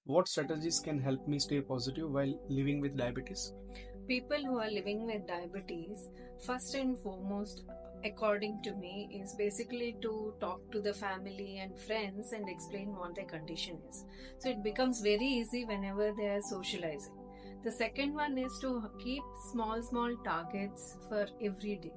What strategies can help me stay positive while living with diabetes? People who are living with diabetes, first and foremost, according to me, is basically to talk to the family and friends and explain what their condition is. So it becomes very easy whenever they are socializing. The second one is to keep small targets for every day,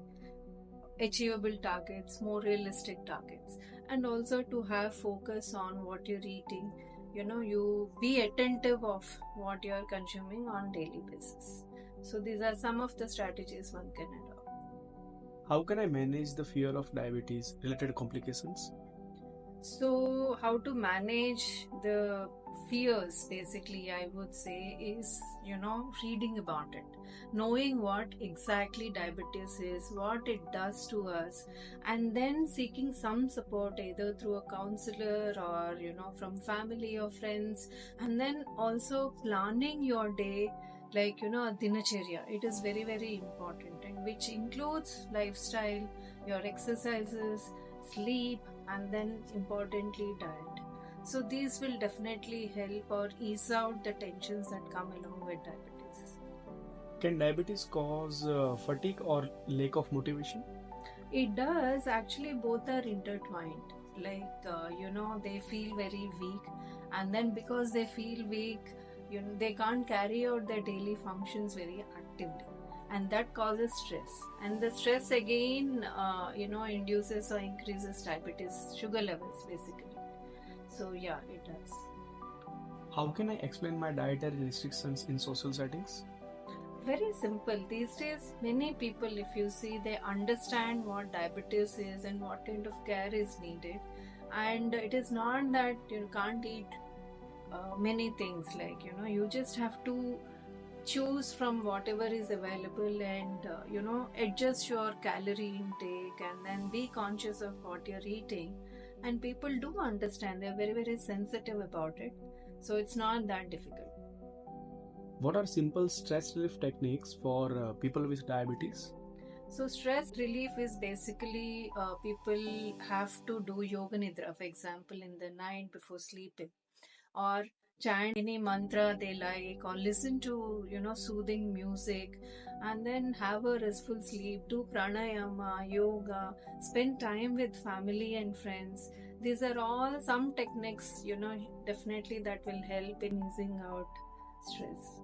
achievable targets, more realistic targets, and also to have focus on what you're eating. You be attentive of what you're consuming on daily basis. So these are some of the strategies one can adopt. How can I manage the fear of diabetes related complications? So, how to manage the fears, basically, I would say, is reading about it, knowing what exactly diabetes is, what it does to us, and then seeking some support either through a counselor or from family or friends, and then also planning your day like a dinacharya. It is very, very important, and which includes lifestyle, your exercises, sleep, and then importantly diet. So these will definitely help or ease out the tensions that come along with diabetes. Can diabetes cause fatigue or lack of motivation? It does, actually, both are intertwined. Like they feel very weak, and then because they feel weak, they can't carry out their daily functions very actively, and that causes stress, and the stress again induces or increases diabetes sugar levels basically. So yeah, it does. How can I explain my dietary restrictions in social settings? Very simple. These days, many people, if you see, they understand what diabetes is and what kind of care is needed. And it is not that you can't eat many things, like, you just have to choose from whatever is available and, adjust your calorie intake and then be conscious of what you're eating. And people do understand, they're very, very sensitive about it. So it's not that difficult. What are simple stress relief techniques for people with diabetes? So stress relief is basically people have to do yoga nidra, for example, in the night before sleeping, or chant any mantra they like, or listen to soothing music, and then have a restful sleep. Do pranayama, yoga, spend time with family and friends. These are all some techniques, definitely that will help in easing out stress.